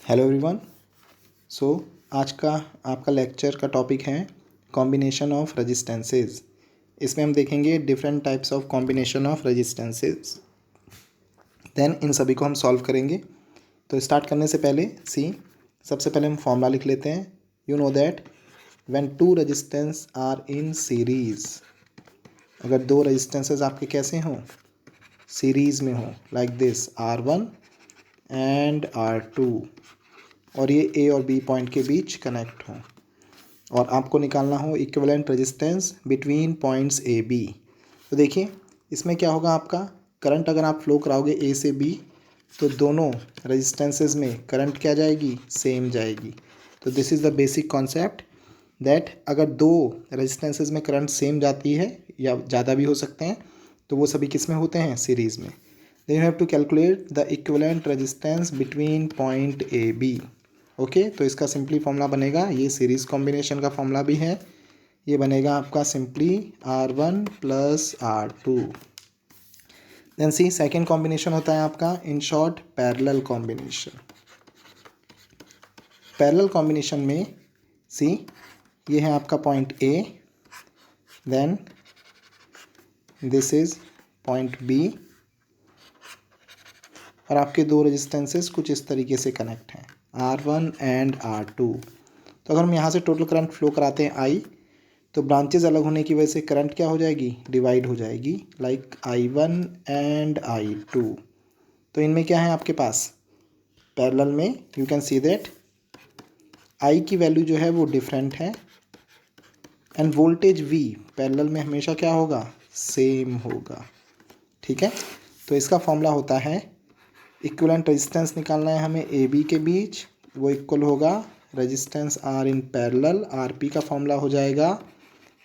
Hello everyone. सो आज का आपका लेक्चर का टॉपिक है कॉम्बिनेशन ऑफ रेजिस्टेंसेस। इसमें हम देखेंगे different types of combination of resistances, then इन सभी को हम सॉल्व करेंगे। तो स्टार्ट करने से पहले सबसे पहले हम फॉर्मूला लिख लेते हैं। You know that when two resistance are in series, अगर दो रेजिस्टेंसेस आपके कैसे हों, सीरीज़ में हों, like this R1 and R2, और ये ए और बी पॉइंट के बीच कनेक्ट हों, और आपको निकालना हो equivalent resistance between points A B. तो देखिए इसमें क्या होगा, आपका करंट अगर आप फ्लो कराओगे ए से बी तो दोनों रेजिस्टेंसेस में करंट क्या जाएगी, सेम जाएगी। तो this is the basic concept that अगर दो रेजिस्टेंसेस में करंट सेम जाती है या ज़्यादा भी हो सकते हैं तो वो सभी किस में होते हैं, सीरीज़ में। Then you have to calculate the equivalent resistance between point A B. Okay, तो इसका सिंपली फॉर्मूला बनेगा, ये सीरीज़ कॉम्बिनेशन का फॉर्मूला भी है, ये बनेगा आपका simply R1 plus R2। Then see second combination होता है आपका in short parallel combination. Parallel combination में सी ये है आपका point A, then this is point B, और आपके दो रेजिस्टेंसेस कुछ इस तरीके से कनेक्ट हैं, R1 एंड R2। तो अगर हम यहाँ से टोटल करंट फ्लो कराते हैं I, तो ब्रांचेज अलग होने की वजह से करंट क्या हो जाएगी, डिवाइड हो जाएगी, लाइक I1 एंड I2। तो इनमें क्या है आपके पास पैरेलल में, you can see that I की वैल्यू जो है वो डिफरेंट है, एंड वोल्टेज V पैरेलल में हमेशा क्या होगा, सेम होगा। ठीक है, तो इसका फॉर्मूला होता है, इक्विवेलेंट रेजिस्टेंस निकालना है हमें ए बी के बीच, वो इक्वल होगा resistance are in parallel, R P का फॉर्मूला हो जाएगा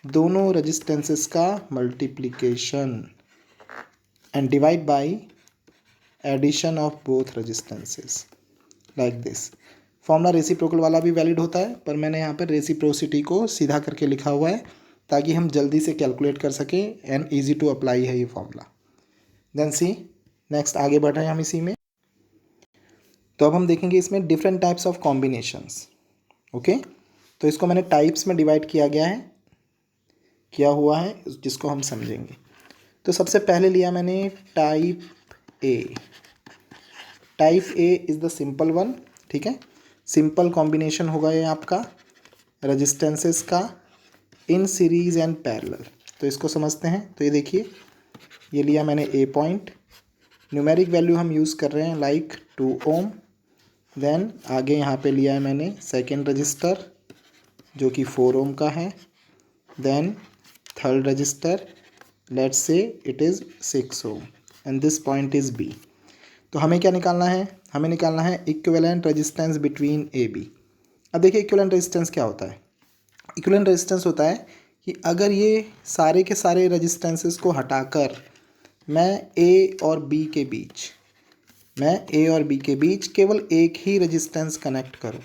दोनों रेजिस्टेंसेस का multiplication and divide by addition of both resistances, like this. Formula reciprocal वाला भी वैलिड होता है, पर मैंने यहाँ पर रेसिप्रोसिटी को सीधा करके लिखा हुआ है ताकि हम जल्दी से कैलकुलेट कर सकें, एंड ईजी टू अप्लाई है ये फॉर्मूला। देन सी नेक्स्ट आगे बढ़ रहे हैं हम इसी में। तो अब हम देखेंगे इसमें different types of combinations. Okay, तो इसको मैंने टाइप्स में डिवाइड किया हुआ है, जिसको हम समझेंगे। तो सबसे पहले लिया मैंने type A. Type A is the simple one. ठीक है, सिंपल कॉम्बिनेशन होगा ये आपका रेजिस्टेंसेस का इन सीरीज एंड पैरेलल। तो इसको समझते हैं। तो ये देखिए, ये लिया मैंने ए पॉइंट, न्यूमेरिक वैल्यू हम यूज़ कर रहे हैं लाइक 2 ओम। देन आगे यहाँ पे लिया है मैंने सेकेंड रजिस्टर जो कि 4 ओम का है। Then third resistor, let's say it is 6 ohm, and this point is B. तो हमें क्या निकालना है, हमें निकालना है equivalent resistance between A B. अब देखिए इक्विवेलेंट रेजिस्टेंस क्या होता है। इक्विवेलेंट रेजिस्टेंस होता है कि अगर ये सारे के सारे रेजिस्टेंसेस को हटाकर मैं ए और बी के बीच केवल एक ही रेजिस्टेंस कनेक्ट करूं,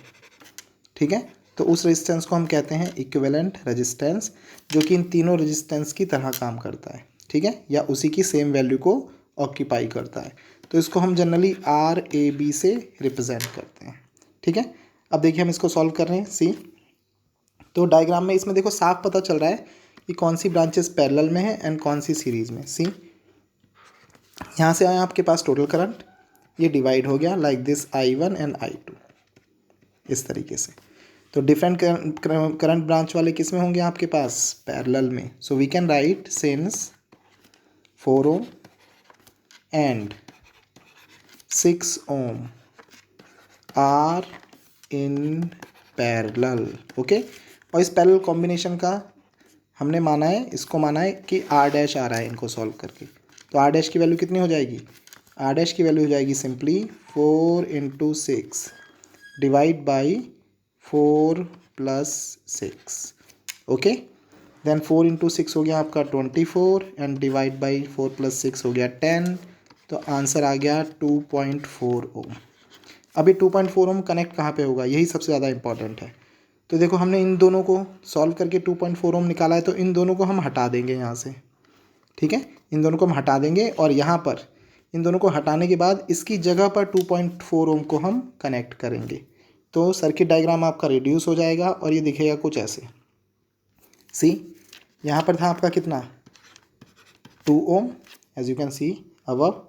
ठीक है, तो उस रेजिस्टेंस को हम कहते हैं इक्विवेलेंट रेजिस्टेंस, जो कि इन तीनों रेजिस्टेंस की तरह काम करता है। ठीक है, या उसी की सेम वैल्यू को ऑक्यूपाई करता है। तो इसको हम जनरली आर ए बी से रिप्रेजेंट करते हैं। ठीक है, अब देखिए हम इसको सॉल्व कर रहे हैं। सी, तो डायग्राम में इसमें देखो साफ पता चल रहा है कि कौन सी ब्रांचेस पैरेलल में है एंड कौन सी सीरीज में। सी, यहाँ से आया आपके पास टोटल करंट, ये डिवाइड हो गया like this I1 and I2 इस तरीके से। तो डिफरेंट करंट ब्रांच वाले किस में होंगे आपके पास, पैरेलल में। So we can write since 4 ohm and 6 ohm are in parallel. Okay, और इस पैरेलल कॉम्बिनेशन का हमने माना है, इसको माना है कि R डैश आ रहा है इनको सॉल्व करके। तो R डैश की वैल्यू कितनी हो जाएगी, R डैश की वैल्यू हो जाएगी simply 4 × 6 divide by 4 + 6। Okay, then 4 × 6 हो गया आपका 24 एंड डिवाइड बाई 4 + 6 हो गया 10। तो आंसर आ गया 2.4 ओम। अभी 2.4 ओम कनेक्ट कहाँ पे होगा, यही सबसे ज़्यादा इंपॉर्टेंट है। तो देखो हमने इन दोनों को सॉल्व करके 2.4 ओम निकाला है, तो इन दोनों को हम हटा देंगे यहाँ से। ठीक है, इन दोनों को हम हटा देंगे, और यहाँ पर इन दोनों को हटाने के बाद इसकी जगह पर 2.4 ओम को हम कनेक्ट करेंगे तो सर्किट डायग्राम आपका रिड्यूस हो जाएगा और ये दिखेगा कुछ ऐसे। सी यहाँ पर था आपका कितना 2 ohm, as you can see above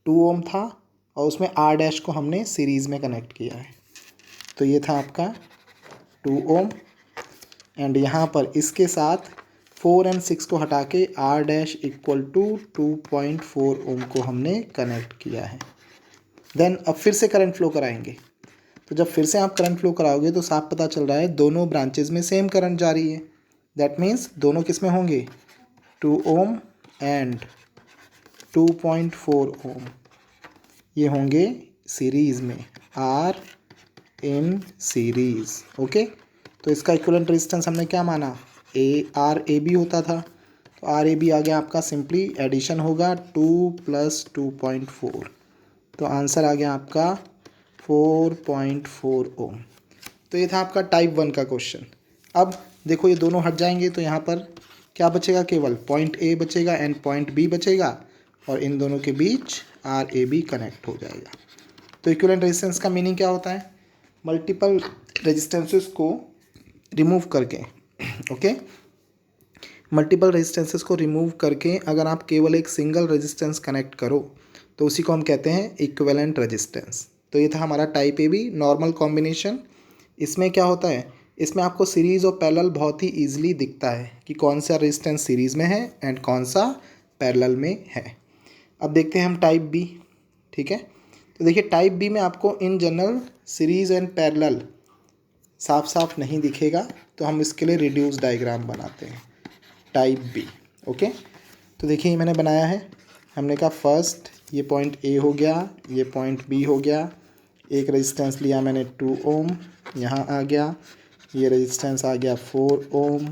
2 ohm था और उसमें आर डैश को हमने सीरीज़ में कनेक्ट किया है। तो ये था आपका 2 ओम एंड यहाँ पर इसके साथ 4 एंड 6 को हटा के आर डैश इक्वल टू 2.4 ओम को हमने कनेक्ट किया है। देन अब फिर से करंट फ्लो कराएंगे। तो जब फिर से आप करंट फ्लो कराओगे तो साफ पता चल रहा है दोनों ब्रांचेज में सेम करंट जा रही है। दैट मीन्स दोनों किस में होंगे 2 ओम एंड 2.4 ओम, ये होंगे सीरीज़ में, आर इन सीरीज़। ओके, तो इसका इक्विवेलेंट रेजिस्टेंस हमने क्या माना, आर ए बी होता था। तो आर ए बी आ गया आपका, सिंपली एडिशन होगा 2 + 2.4, तो आंसर आ गया आपका 4.4 ओम। तो ये था आपका टाइप 1 का क्वेश्चन। अब देखो ये दोनों हट जाएंगे तो यहाँ पर क्या बचेगा, केवल पॉइंट ए बचेगा एंड पॉइंट बी बचेगा और इन दोनों के बीच आर ए बी कनेक्ट हो जाएगा। तो इक्विवेलेंट रेजिस्टेंस का मीनिंग क्या होता है, मल्टीपल रेजिस्टेंसेस को रिमूव करके, ओके, मल्टीपल रेजिस्टेंसेस को रिमूव करके अगर आप केवल एक सिंगल रेजिस्टेंस कनेक्ट करो तो उसी को हम कहते हैं इक्विवेलेंट रेजिस्टेंस। तो ये था हमारा type A B normal combination. इसमें क्या होता है, इसमें आपको सीरीज़ और पैरेलल बहुत ही ईजिली दिखता है कि कौन सा रेजिस्टेंस सीरीज़ में है एंड कौन सा पैरेलल में है। अब देखते हैं हम टाइप बी। ठीक है, तो देखिए टाइप बी में आपको in general series and parallel साफ साफ नहीं दिखेगा, तो हम इसके लिए रिड्यूस डायग्राम बनाते हैं टाइप बी। ओके, तो देखिए ये मैंने बनाया है। हमने कहा फर्स्ट ये पॉइंट ए हो गया, ये पॉइंट बी हो गया, एक रेजिस्टेंस लिया मैंने 2 ओम, यहाँ आ गया, ये रेजिस्टेंस आ गया 4 ओम,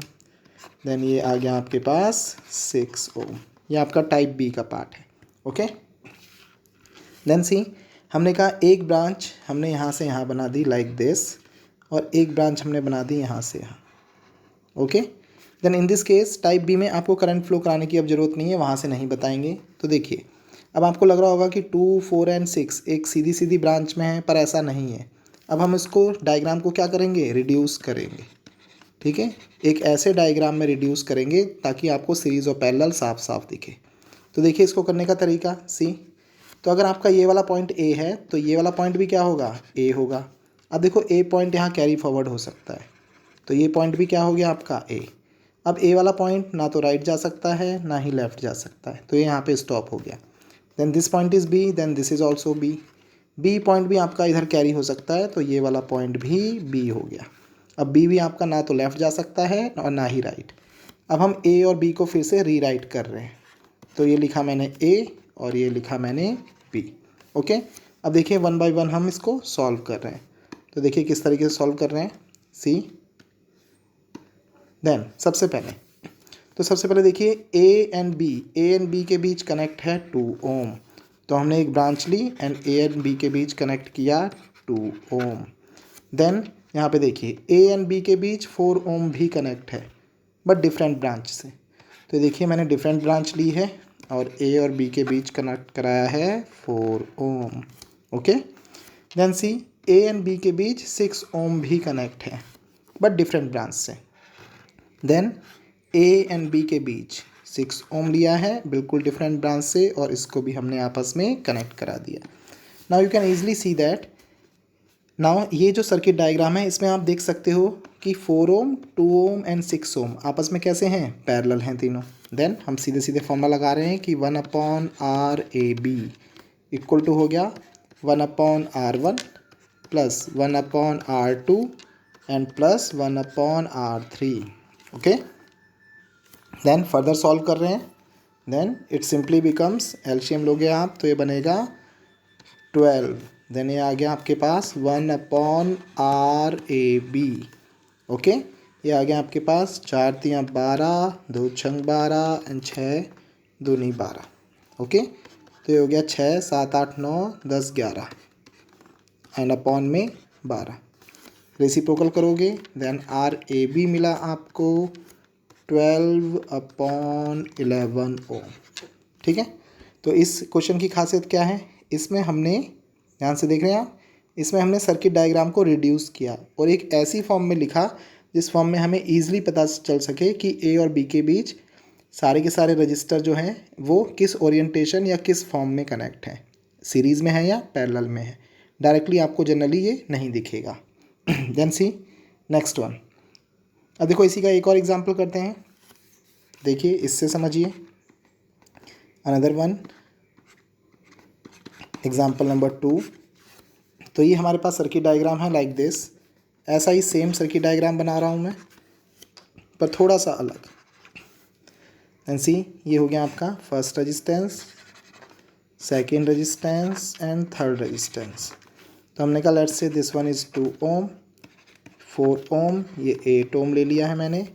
देन ये आ गया आपके पास 6 ओम। ये आपका टाइप बी का पार्ट है। ओके, देन सी हमने कहा एक ब्रांच हमने यहाँ से यहाँ बना दी लाइक दिस और एक ब्रांच हमने बना दी यहाँ से यहाँ। Okay, then in this case type B में आपको करंट फ्लो कराने की अब ज़रूरत नहीं है, वहाँ से नहीं बताएंगे। तो देखिए अब आपको लग रहा होगा कि 2, 4 एंड 6 एक सीधी सीधी ब्रांच में है, पर ऐसा नहीं है। अब हम इसको डायग्राम को क्या करेंगे, रिड्यूस करेंगे। ठीक है, एक ऐसे डायग्राम में रिड्यूस करेंगे ताकि आपको सीरीज़ और पैरेलल साफ साफ दिखे। तो देखिए इसको करने का तरीका सी, तो अगर आपका ये वाला पॉइंट ए है तो ये वाला पॉइंट भी क्या होगा, ए होगा। अब देखो ए पॉइंट यहाँ कैरी फॉरवर्ड हो सकता है, तो ये पॉइंट भी क्या हो गया आपका ए। अब ए वाला पॉइंट ना तो राइट जा सकता है ना ही लेफ्ट जा सकता है, तो ये यहाँ पे स्टॉप हो गया। Then this point is B, then this is also B. B point भी आपका इधर कैरी हो सकता है, तो ये वाला पॉइंट भी बी हो गया। अब बी भी आपका ना तो लेफ़्ट जा सकता है और ना ही राइट। अब हम ए और बी को फिर से रीराइट कर रहे हैं, तो ये लिखा मैंने ए और ये लिखा मैंने बी। ओके, अब देखिए 1 बाय 1 हम इसको सॉल्व कर रहे हैं। तो देखिए किस तरीके से सॉल्व कर रहे हैं, सी। देन सबसे पहले देखिए ए एंड बी के बीच कनेक्ट है 2 ओम, तो हमने एक ब्रांच ली एंड ए एंड बी के बीच कनेक्ट किया 2 ओम। देन यहाँ पे देखिए ए एंड बी के बीच 4 ओम भी कनेक्ट है बट डिफरेंट ब्रांच से। तो देखिए मैंने डिफरेंट ब्रांच ली है और ए और बी के बीच कनेक्ट कराया है 4 ohm. Okay, then C A and B के बीच 6 ओम भी कनेक्ट है बट डिफरेंट ब्रांच से। देन ए एंड बी के बीच 6 ओम लिया है बिल्कुल डिफरेंट ब्रांच से और इसको भी हमने आपस में कनेक्ट करा दिया। Now you can easily see that, now ये जो सर्किट डायग्राम है इसमें आप देख सकते हो कि 4 ओम, 2 ओम एंड 6 ओम आपस में कैसे हैं, पैरेलल हैं तीनों। देन हम सीधे सीधे फॉर्मूला लगा रहे हैं कि 1/RAB इक्वल टू हो गया 1/R1 plus 1/R2 and plus 1/R3। Okay, then further solve कर रहे हैं। Then it simply becomes, LCM लोगे आप तो ये बनेगा 12। देन ये आ गया आपके पास 1/RAB। ओके, ये आ गया आपके पास 4 × 12, 2 × 12 एंड 6 दूनी 12। ओके, तो ये हो गया 6, 7, 8, 9, 10, 11 एंड अपॉन में 12। रेसिप्रोकल करोगे देन RAB मिला आपको 12/11 ओम। ठीक है, तो इस क्वेश्चन की खासियत क्या है, इसमें हमने, ध्यान से देख रहे हैं आप, इसमें हमने सर्किट डायग्राम को रिड्यूस किया और एक ऐसी फॉर्म में लिखा जिस फॉर्म में हमें ईजिली पता चल सके कि ए और बी के बीच सारे के सारे रजिस्टर जो हैं वो किस ओरिएंटेशन या किस फॉर्म में कनेक्ट हैं, सीरीज़ में है या पैरेलल में है। डायरेक्टली आपको जनरली ये नहीं दिखेगा। देन सी नेक्स्ट वन। अब देखो इसी का एक और एग्जांपल करते हैं, देखिए इससे समझिए। Another one, example number 2। तो ये हमारे पास सर्किट डायग्राम है लाइक दिस। ऐसा ही सेम सर्किट डायग्राम बना रहा हूँ मैं, पर थोड़ा सा अलग। एंड सी, ये हो गया आपका first resistance, second resistance and third resistance. तो हमने कहा let's say this one is 2 ओम, 4 ओम, ये 8 ओम ले लिया है मैंने।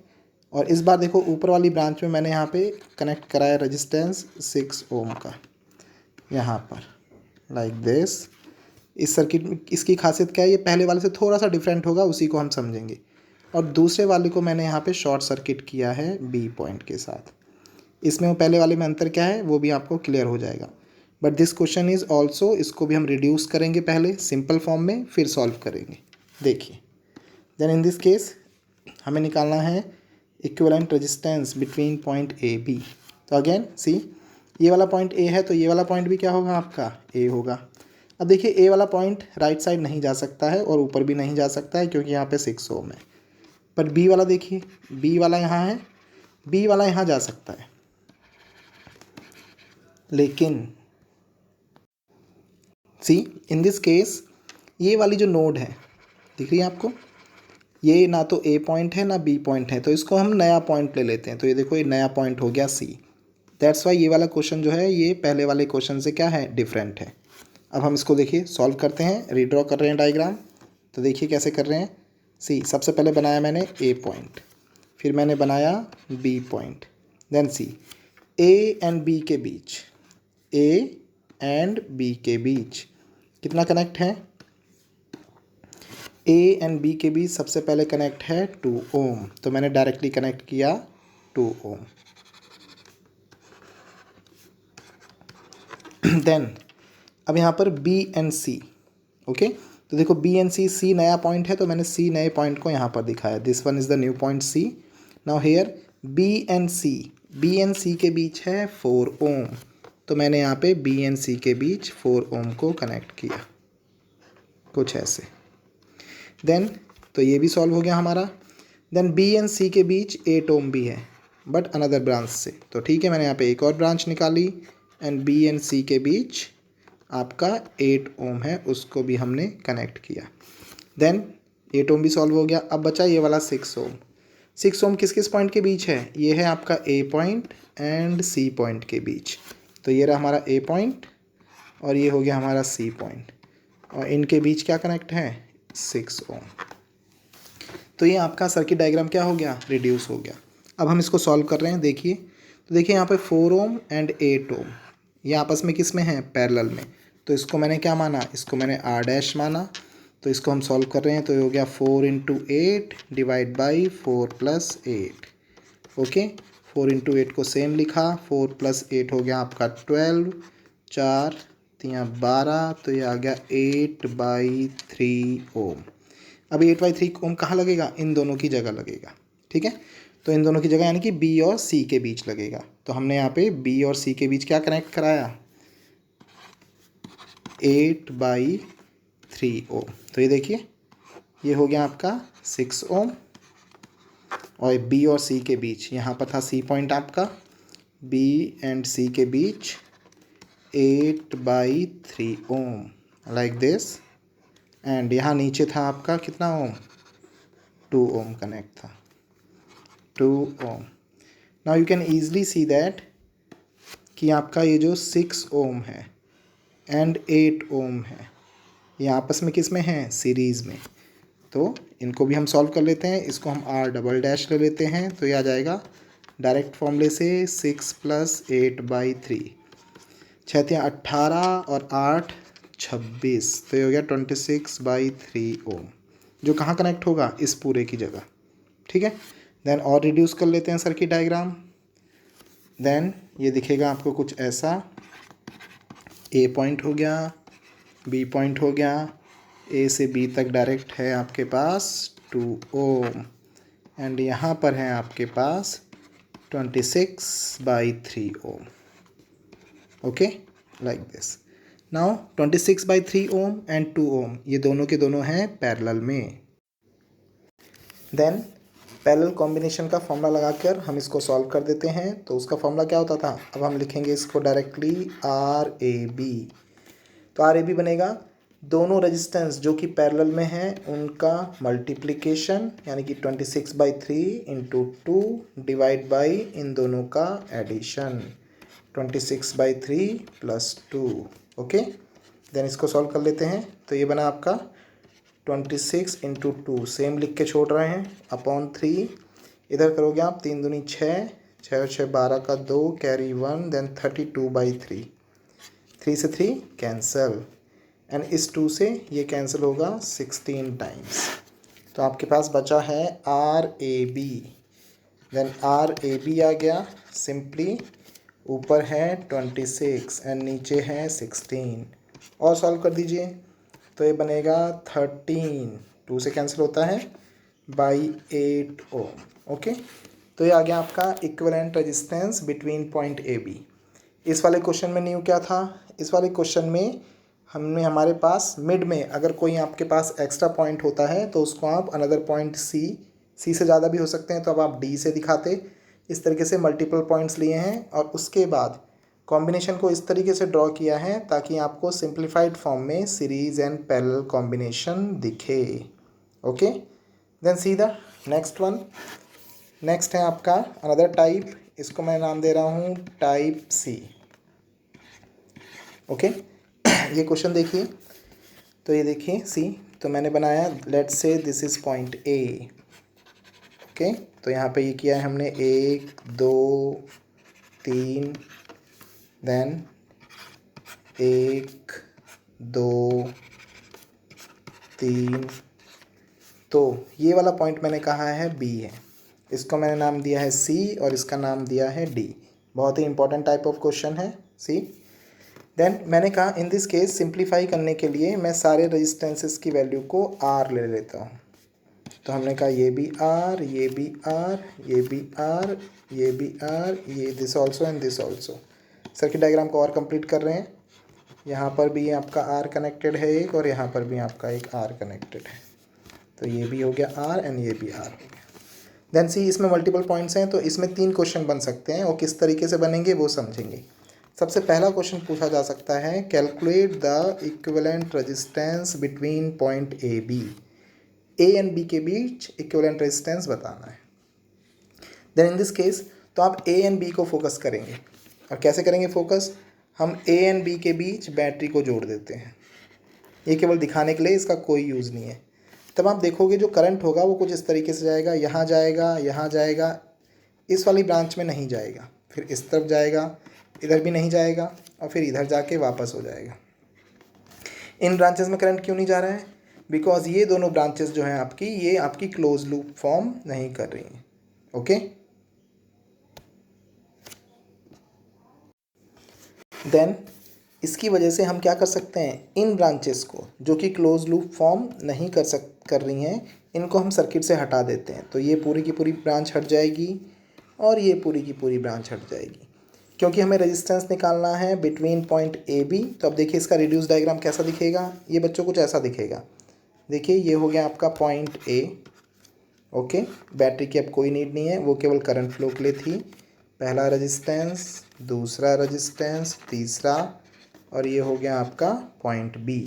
और इस बार देखो ऊपर वाली ब्रांच में मैंने यहाँ पे कनेक्ट कराया रेजिस्टेंस 6 ओम का, यहाँ पर लाइक दिस। इस सर्किट में इसकी खासियत क्या है, ये पहले वाले से थोड़ा सा डिफरेंट होगा, उसी को हम समझेंगे। और दूसरे वाले को मैंने यहाँ पे शॉर्ट सर्किट किया है बी पॉइंट के साथ। इसमें पहले वाले में अंतर क्या है वो भी आपको क्लियर हो जाएगा। But this question is also, इसको भी हम रिड्यूस करेंगे पहले सिंपल फॉर्म में, फिर सॉल्व करेंगे। देखिए, देन इन दिस केस हमें निकालना है equivalent resistance between point A B. तो अगेन सी, ये वाला पॉइंट ए है तो ये वाला पॉइंट भी क्या होगा आपका, ए होगा। अब देखिए ए वाला पॉइंट राइट साइड नहीं जा सकता है और ऊपर भी नहीं जा सकता है क्योंकि यहाँ पे 6 ओम है। पर बी वाला देखिए, बी वाला यहाँ है, बी वाला यहाँ जा सकता है, लेकिन सी इन दिस केस ये वाली जो नोड है दिख रही है आपको, ये ना तो ए पॉइंट है ना बी पॉइंट है, तो इसको हम नया पॉइंट ले लेते हैं। तो ये देखो ये नया पॉइंट हो गया सी। दैट्स वाई ये वाला क्वेश्चन जो है ये पहले वाले क्वेश्चन से क्या है, डिफरेंट है। अब हम इसको देखिए सॉल्व करते हैं, रीड्रॉ कर रहे हैं डायग्राम। तो देखिए कैसे कर रहे हैं। सी, सबसे पहले बनाया मैंने ए पॉइंट, फिर मैंने बनाया B point. Then C, A and B के बीच, ए एंड बी के बीच कितना कनेक्ट है, ए एंड बी के बीच सबसे पहले कनेक्ट है 2 ओम। तो मैंने डायरेक्टली कनेक्ट किया 2 ओम। देन अब यहाँ पर बी एंड सी, ओके। तो देखो बी एंड सी, सी नया पॉइंट है तो मैंने सी नए पॉइंट को यहाँ पर दिखाया, this one is the new point C. Now here B and C, B and C के बीच है 4 ओम, तो मैंने यहाँ पे बी एंड सी के बीच 4 ओम को कनेक्ट किया, कुछ ऐसे। देन तो ये भी सॉल्व हो गया हमारा। देन बी एंड सी के बीच 8 ओम भी है बट अनदर ब्रांच से, तो ठीक है मैंने यहाँ पे एक और ब्रांच निकाली एंड बी एंड सी के बीच आपका 8 ओम है, उसको भी हमने कनेक्ट किया। देन 8 ओम भी सॉल्व हो गया। अब बचा ये वाला 6 ओम। 6 ओम किस किस पॉइंट के बीच है, ये है आपका ए पॉइंट एंड सी पॉइंट के बीच। तो ये रहा हमारा ए पॉइंट और ये हो गया हमारा सी पॉइंट, और इनके बीच क्या कनेक्ट है, 6 ओम। तो ये आपका सर्किट डायग्राम क्या हो गया, रिड्यूस हो गया। अब हम इसको सॉल्व कर रहे हैं, देखिए। तो देखिए यहाँ पे 4 ओम एंड 8 ओम ये आपस में किस में है, पैरेलल में। तो इसको मैंने क्या माना, इसको मैंने आर डैश माना। तो इसको हम सॉल्व कर रहे हैं, तो ये हो गया 4 × 8 डिवाइड बाई 4 + 8, ओके। 4 × 8 को सेम लिखा, 4 + 8 हो गया आपका 12, 4 × 12, तो ये आ गया 8/3 ओम। अब 8/3 ओम कहाँ लगेगा, इन दोनों की जगह लगेगा, ठीक है। तो इन दोनों की जगह यानी कि बी और सी के बीच लगेगा। तो हमने यहाँ पे बी और सी के बीच क्या कनेक्ट कराया, 8/3 ओम। तो ये देखिए ये हो गया आपका 6 ओम, और बी और सी के बीच यहाँ पर था सी पॉइंट आपका, बी एंड सी के बीच 8/3 ओम लाइक दिस। एंड यहाँ नीचे था आपका कितना ओम, 2 ओम कनेक्ट था, 2 ohm. Now you can easily see that कि आपका ये जो 6 ओम है एंड 8 ओम है ये आपस में किस में है, सीरीज़ में। तो इनको भी हम सॉल्व कर लेते हैं, इसको हम आर डबल डैश ले लेते हैं, तो ये आ जाएगा डायरेक्ट फॉर्मूले से 6 + 8/3, 6 × 18 और 8 26, तो ये हो गया 26/3 ओम, जो कहाँ कनेक्ट होगा, इस पूरे की जगह, ठीक है। देन और रिड्यूस कर लेते हैं सर्किट डायग्राम। देन ये दिखेगा आपको कुछ ऐसा, ए पॉइंट हो गया, बी पॉइंट हो गया, ए से बी तक डायरेक्ट है आपके पास 2 ओम एंड यहाँ पर है आपके पास 26/3 ohm. Okay, like this. Now 26/3 ohm and 2 ohm ये दोनों के दोनों हैं पैरेलल में. देन पैरेलल कॉम्बिनेशन का फॉर्मूला लगाकर हम इसको सॉल्व कर देते हैं. तो उसका फॉर्मूला क्या होता था, अब हम लिखेंगे इसको डायरेक्टली RAB. तो RAB बनेगा दोनों रेजिस्टेंस जो कि पैरेलल में हैं उनका मल्टीप्लिकेशन यानी कि 26/3 इंटू 2 डिवाइड बाई इन दोनों का एडिशन 26/3 प्लस 2. ओके, देन इसको सॉल्व कर लेते हैं. तो ये बना आपका 26 इंटू 2 सेम लिख के छोड़ रहे हैं अपॉन 3. इधर करोगे आप 3 दूनी 6, 6 और 6 12 का 2 कैरी 1 देन 32/3. 3 से 3 कैंसल एंड इस 2 से ये कैंसिल होगा 16 टाइम्स. तो आपके पास बचा है RAB. देन RAB आ गया सिंपली, ऊपर है 26 एंड नीचे है 16 और सॉल्व कर दीजिए. तो ये बनेगा 13, 2 से कैंसिल होता है बाई 8 ओम. ओके, तो ये आ गया आपका equivalent resistance between point AB. इस वाले क्वेश्चन में न्यू क्या था, इस वाले क्वेश्चन में हमने हमारे पास मिड में अगर कोई आपके पास एक्स्ट्रा पॉइंट होता है तो उसको आप अनदर पॉइंट C से ज़्यादा भी हो सकते हैं तो अब आप D से दिखाते. इस तरीके से मल्टीपल पॉइंट्स लिए हैं और उसके बाद कॉम्बिनेशन को इस तरीके से ड्रॉ किया है ताकि आपको सिंप्लीफाइड फॉर्म में सीरीज एंड पैरेलल कॉम्बिनेशन दिखे. Okay, then C the next one. Next है आपका अनदर टाइप, इसको मैं नाम दे रहा हूँ टाइप C. ओके, ये क्वेश्चन देखिए. तो ये देखिए C, तो मैंने बनाया let's say this is point A. Okay, तो यहाँ पे ये किया है हमने 1 2 3 देन 1 2 3. तो ये वाला पॉइंट मैंने कहा है B है, इसको मैंने नाम दिया है C और इसका नाम दिया है D. बहुत ही इंपॉर्टेंट टाइप ऑफ क्वेश्चन है C. देन मैंने कहा इन दिस केस सिंप्लीफाई करने के लिए मैं सारे रेजिस्टेंसेस की वैल्यू को R ले लेता हूँ. तो हमने कहा ये भी R, ये भी R, ये भी R, ये भी R, ये this also and this also. Circuit diagram को और कंप्लीट कर रहे हैं. यहाँ पर भी आपका R कनेक्टेड है एक और यहाँ पर भी आपका एक R कनेक्टेड है. तो ये भी हो गया R एंड ये भी R हो गया. देन सी, इसमें मल्टीपल पॉइंट्स हैं तो इसमें 3 क्वेश्चन बन सकते हैं और किस तरीके से बनेंगे वो समझेंगे. सबसे पहला क्वेश्चन पूछा जा सकता है calculate the equivalent resistance between point AB. A and B के बीच इक्विवेलेंट रेजिस्टेंस बताना है. देन इन दिस केस तो आप A एंड B को फोकस करेंगे और कैसे करेंगे फोकस, हम A एंड B के बीच बैटरी को जोड़ देते हैं. ये केवल दिखाने के लिए, इसका कोई यूज़ नहीं है. तब आप देखोगे जो करंट होगा वो कुछ इस तरीके से जाएगा, यहाँ जाएगा, यहाँ जाएगा, इस वाली ब्रांच में नहीं जाएगा, फिर इस तरफ जाएगा, इधर भी नहीं जाएगा और फिर इधर जाके वापस हो जाएगा. इन ब्रांचेस में करंट क्यों नहीं जा रहा है, बिकॉज ये दोनों ब्रांचेस जो हैं आपकी, ये आपकी क्लोज लूप फॉर्म नहीं कर रही हैं. ओके, देन इसकी वजह से हम क्या कर सकते हैं, इन ब्रांचेस को जो कि क्लोज लूप फॉर्म नहीं कर रही हैं इनको हम सर्किट से हटा देते हैं. तो ये पूरी की पूरी ब्रांच हट जाएगी और ये पूरी की पूरी ब्रांच हट जाएगी क्योंकि हमें रेजिस्टेंस निकालना है बिटवीन पॉइंट AB. तो अब देखिए इसका रिड्यूस डायग्राम कैसा दिखेगा, ये बच्चों कुछ ऐसा दिखेगा. देखिए ये हो गया आपका पॉइंट A. ओके, बैटरी की अब कोई नीड नहीं है, वो केवल करंट फ्लो के लिए थी. पहला रेजिस्टेंस, दूसरा रेजिस्टेंस, तीसरा, और ये हो गया आपका पॉइंट B.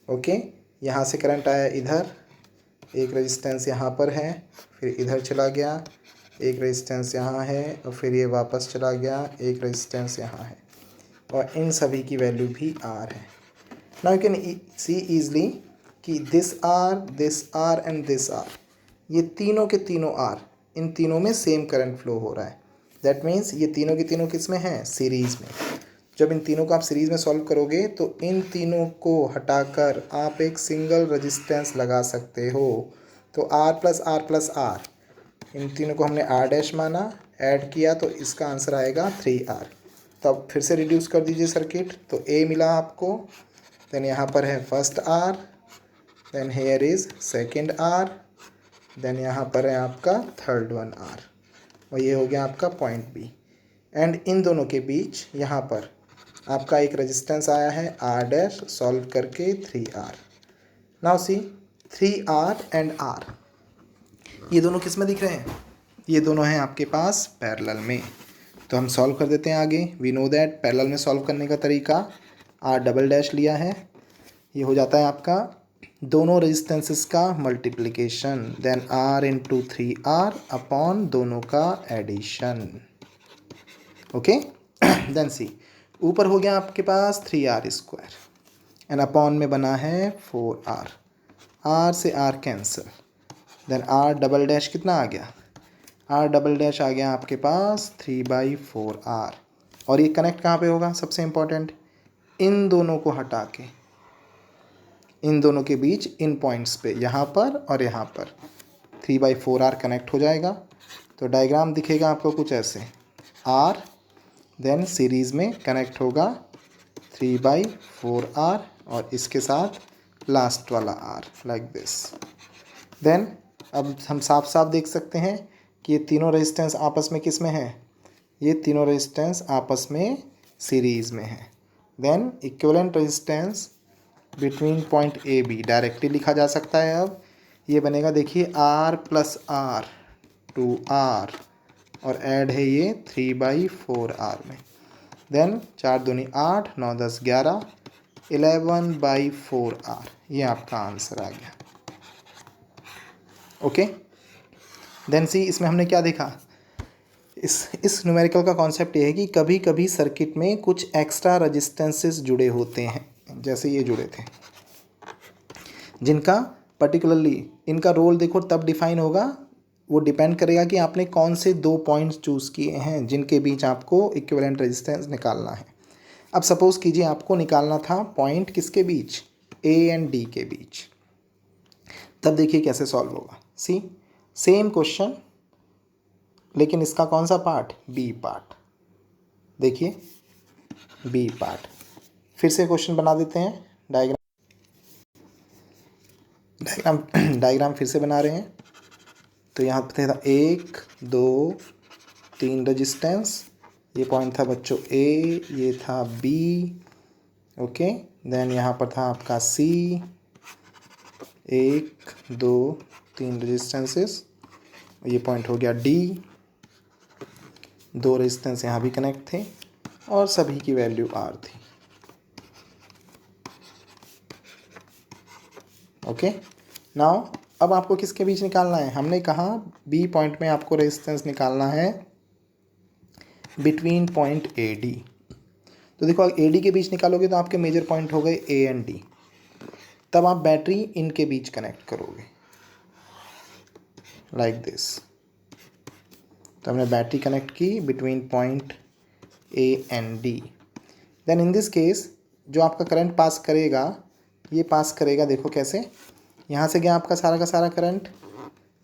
ओके, यहाँ से करंट आया इधर, एक रेजिस्टेंस यहाँ पर है, फिर इधर चला गया, एक रेजिस्टेंस यहाँ है और फिर ये वापस चला गया, एक रेजिस्टेंस यहाँ है और इन सभी की वैल्यू भी R है. Now you can see easily कि this R and this R, ये तीनों के तीनों R, इन तीनों में सेम करंट फ्लो हो रहा है. दैट मीन्स ये तीनों के तीनों किस में हैं, सीरीज़ में. जब इन तीनों को आप सीरीज़ में सॉल्व करोगे तो इन तीनों को हटाकर आप एक सिंगल रेजिस्टेंस लगा सकते हो. तो R plus R plus R, इन तीनों को हमने R डैश माना, ऐड किया तो इसका आंसर आएगा 3R. तब फिर से रिड्यूस कर दीजिए सर्किट, तो ए मिला आपको, देन यहाँ पर है first R, then here is second R, then यहाँ पर है आपका थर्ड वन आर, और ये हो गया आपका पॉइंट बी। एंड इन दोनों के बीच यहाँ पर आपका एक रेजिस्टेंस आया है आर डैश, सॉल्व करके 3R। Now see 3R and R, ये दोनों किस में दिख रहे हैं? ये दोनों हैं आपके पास पैरेलल में। तो हम सॉल्व कर देते हैं आगे। वी नो दैट पैरेलल में सॉल्व करने का तरीका, R डबल डैश लिया है, ये हो जाता है आपका दोनों रेजिस्टेंसेस का multiplication, then R into 3R upon दोनों का एडिशन। ओके, देन सी ऊपर हो गया आपके पास 3R स्क्वायर एंड अपॉन में बना है 4R, R से R cancel, then R double dash कितना आ गया? R डबल डैश आ गया आपके पास 3/4R। और ये कनेक्ट कहाँ पे होगा? सबसे इम्पोर्टेंट, इन दोनों को हटा के, इन दोनों के बीच इन पॉइंट्स पे, यहाँ पर और यहाँ पर 3/4R कनेक्ट हो जाएगा। तो डायग्राम दिखेगा आपको कुछ ऐसे, R देन सीरीज़ में कनेक्ट होगा 3/4R और इसके साथ लास्ट वाला R लाइक दिस। देन अब हम साफ साफ देख सकते हैं कि ये तीनों रेजिस्टेंस आपस में किस में है? ये तीनों रेजिस्टेंस आपस में सीरीज़ में है। Then equivalent resistance between point A B directly लिखा जा सकता है। अब ये बनेगा, देखिए R प्लस R 2R और ऐड है ये 3/4R में। देन 4 दूनी 8, 9 10 11, 11/4R, ये आपका आंसर आ गया। ओके, देन सी इसमें हमने क्या देखा? इस न्यूमेरिकल का कॉन्सेप्ट ये है कि कभी कभी सर्किट में कुछ एक्स्ट्रा रेजिस्टेंसेस जुड़े होते हैं, जैसे ये जुड़े थे, जिनका पर्टिकुलरली इनका रोल देखो तब डिफाइन होगा, वो डिपेंड करेगा कि आपने कौन से 2 पॉइंट्स चूज़ किए हैं जिनके बीच आपको इक्विवेलेंट रेजिस्टेंस निकालना है। अब सपोज़ कीजिए आपको निकालना था पॉइंट किसके बीच? ए एंड डी के बीच। तब देखिए कैसे सॉल्व होगा। सी सेम क्वेश्चन, लेकिन इसका कौन सा पार्ट? B part. देखिए बी पार्ट, फिर से क्वेश्चन बना देते हैं। डायग्राम फिर से बना रहे हैं। तो यहाँ पे था 1 2 3 रेजिस्टेंस, ये पॉइंट था बच्चों ए, ये था बी, ओके। देन यहाँ पर था आपका सी, 1 2 3 रेजिस्टेंसेस, ये पॉइंट हो गया डी, 2 रेजिस्टेंस यहाँ भी कनेक्ट थे और सभी की वैल्यू आर थी। ओके, नाउ अब आपको किसके बीच निकालना है? हमने कहा बी पॉइंट में आपको रेजिस्टेंस निकालना है बिटवीन पॉइंट ए डी। तो देखो ए डी के बीच निकालोगे तो आपके मेजर पॉइंट हो गए ए एंड डी। तब आप बैटरी इनके बीच कनेक्ट करोगे लाइक दिस। तो हमने बैटरी कनेक्ट की between point A and D. Then in this case जो आपका करंट पास करेगा, ये पास करेगा, देखो कैसे, यहाँ से गया आपका सारा का सारा करंट,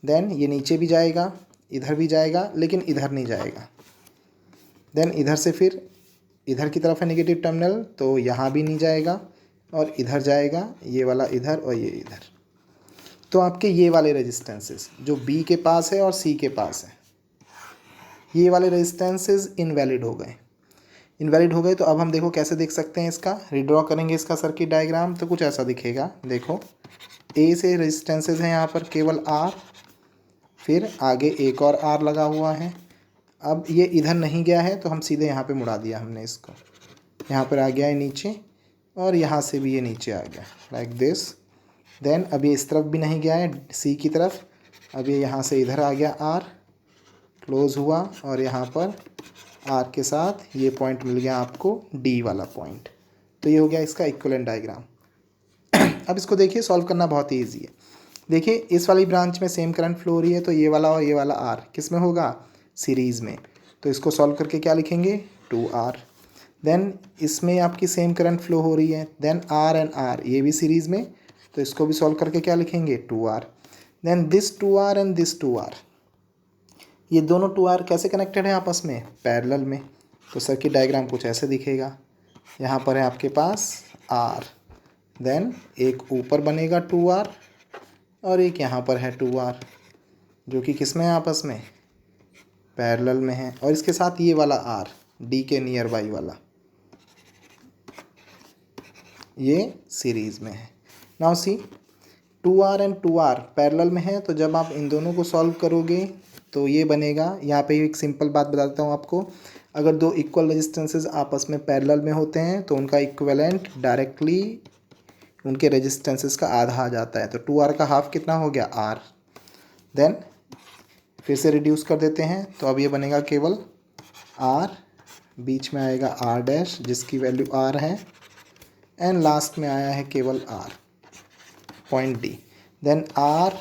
देन ये नीचे भी जाएगा, इधर भी जाएगा, लेकिन इधर नहीं जाएगा। देन इधर से फिर इधर की तरफ है नेगेटिव टर्मिनल, तो यहाँ भी नहीं जाएगा, और इधर जाएगा, ये वाला इधर और ये इधर। तो आपके ये वाले रेजिस्टेंसेस जो बी के पास है और सी के पास है, ये वाले रेजिस्टेंसेस इनवैलिड हो गए। इनवैलिड हो गए तो अब हम देखो कैसे देख सकते हैं इसका, रिड्रॉ करेंगे इसका सर्किट डायग्राम तो कुछ ऐसा दिखेगा। देखो ए से रेजिस्टेंसेस हैं यहाँ पर केवल आर, फिर आगे एक और आर लगा हुआ है। अब ये इधर नहीं गया है तो हम सीधे यहाँ पे मुड़ा दिया हमने इसको, यहाँ पर आ गया है नीचे, और यहाँ से भी ये नीचे आ गया लाइक दिस। देन अब ये इस तरफ भी नहीं गया है सी की तरफ, अब ये यहाँ से इधर आ गया आर, क्लोज हुआ, और यहाँ पर आर के साथ ये पॉइंट मिल गया आपको डी वाला पॉइंट। तो ये हो गया इसका इक्विवेलेंट डायग्राम। अब इसको देखिए सॉल्व करना बहुत ही ईजी है। देखिए इस वाली ब्रांच में सेम करंट फ्लो हो रही है, तो ये वाला और ये वाला आर किस में होगा? सीरीज़ में। तो इसको सॉल्व करके क्या लिखेंगे? 2R। देन इसमें आपकी सेम करंट फ्लो हो रही है, देन आर एंड आर ये भी सीरीज़ में, तो इसको भी सॉल्व करके क्या लिखेंगे? 2R। Then this 2R and this 2R, ये दोनों 2R कैसे कनेक्टेड है आपस में? पैरेलल में। तो सर्किट डायग्राम कुछ ऐसे दिखेगा। यहाँ पर है आपके पास R, देन एक ऊपर बनेगा 2R और एक यहाँ पर है 2R, जो कि किस में है, आपस में पैरेलल में है। और इसके साथ ये वाला R D के नियर बाई वाला, ये सीरीज़ में है। Now see 2R and 2R parallel में है, तो जब आप इन दोनों को सॉल्व करोगे तो ये बनेगा। यहाँ पे एक सिंपल बात बताता हूँ आपको, अगर दो इक्वल रेजिस्टेंसेस आपस में पैरेलल में होते हैं तो उनका इक्विवेलेंट डायरेक्टली उनके रेजिस्टेंसेस का आधा आ जाता है। तो 2R का हाफ कितना हो गया, R। देन फिर से रिड्यूस कर देते हैं, तो अब ये बनेगा केवल R, बीच में आएगा R डैश जिसकी वैल्यू R है, एंड लास्ट में आया है केवल R, point D। Then R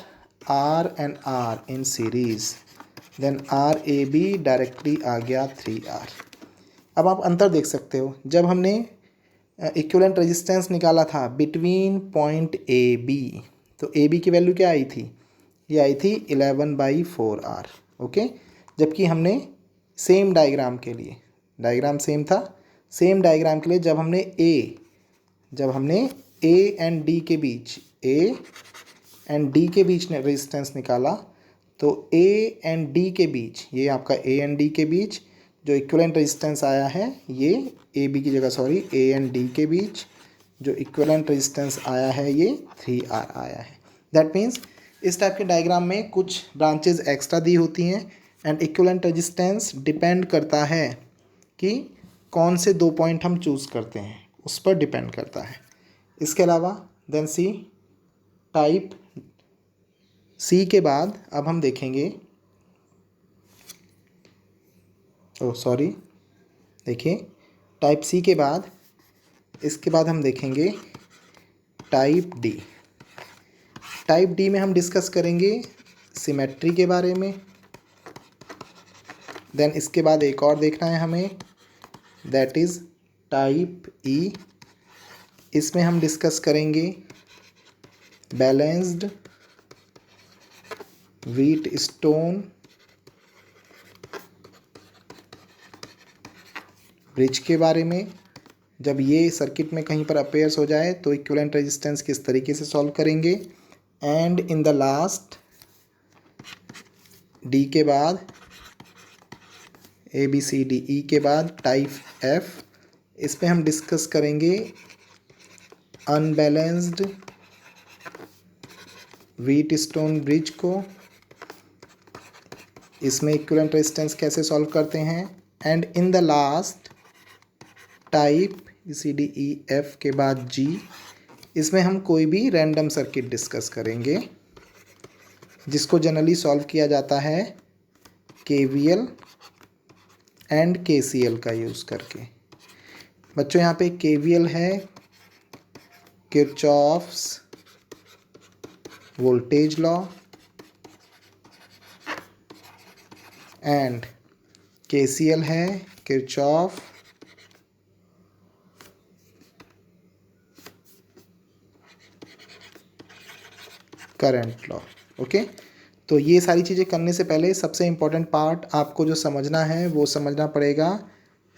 and R in series, then RAB directly आ गया 3R। अब आप अंतर देख सकते हो, जब हमने इक्विवेलेंट रेजिस्टेंस निकाला था बिटवीन पॉइंट AB, तो AB की वैल्यू क्या आई थी, ये आई थी 11/4R। ओके, जबकि हमने सेम डायग्राम के लिए, डायग्राम सेम था, सेम डायग्राम के लिए जब हमने A एंड D के बीच, A एंड D के बीच ने रेजिस्टेंस निकाला, तो A एंड D के बीच, ये आपका A एंड D के बीच जो इक्विवेलेंट रेजिस्टेंस आया है, ये AB की जगह सॉरी A एंड D के बीच जो इक्विवेलेंट रेजिस्टेंस आया है, ये 3R आया है। दैट मीन्स इस टाइप के डायग्राम में कुछ ब्रांचेज एक्स्ट्रा दी होती हैं, एंड इक्विवेलेंट रेजिस्टेंस डिपेंड करता है कि कौन से दो पॉइंट हम चूज़ करते हैं, उस पर डिपेंड करता है। इसके अलावा देन टाइप C के बाद अब हम देखेंगे, देखिए टाइप C के बाद, इसके बाद हम देखेंगे टाइप D। टाइप D में हम डिस्कस करेंगे सिमेट्री के बारे में। देन इसके बाद एक और देखना है हमें, दैट इज़ टाइप E। इसमें हम डिस्कस करेंगे बैलेंस्ड व्हीटस्टोन ब्रिज के बारे में। जब ये सर्किट में कहीं पर अपेयर्स हो जाए तो इक्विवेलेंट रेजिस्टेंस किस तरीके से सॉल्व करेंगे। And in the last D के बाद ABCDE के बाद टाइप F, इसमें हम डिस्कस करेंगे अनबैलेंस्ड व्हीटस्टोन ब्रिज को, इसमें इक्विवेलेंट रेजिस्टेंस कैसे सॉल्व करते हैं। And in the last type CDEF के बाद G, इसमें हम कोई भी रैंडम सर्किट डिस्कस करेंगे जिसको जनरली सॉल्व किया जाता है KVL एंड KCL का यूज़ करके। बच्चों यहाँ पे KVL है Kirchhoff's voltage law, and KCL है किरचॉफ करंट लॉ। ओके, तो ये सारी चीज़ें करने से पहले सबसे इम्पॉर्टेंट पार्ट आपको जो समझना है वो समझना पड़ेगा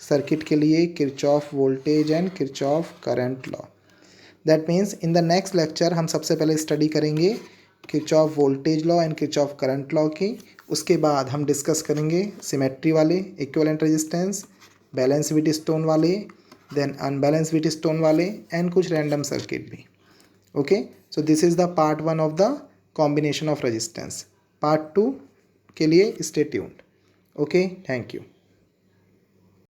सर्किट के लिए Kirchhoff voltage and Kirchhoff current law. That means in the next lecture हम सबसे पहले स्टडी करेंगे Kirchhoff voltage law and Kirchhoff current law की। उसके बाद हम डिस्कस करेंगे सिमेट्री वाले, इक्विवेलेंट रेजिस्टेंस, बैलेंस व्हीटस्टोन वाले, देन अनबैलेंस व्हीटस्टोन वाले, एंड कुछ रैंडम सर्किट भी। Okay, so this is the part 1 of the combination of resistance. Part 2 के लिए stay tuned. Okay, thank you.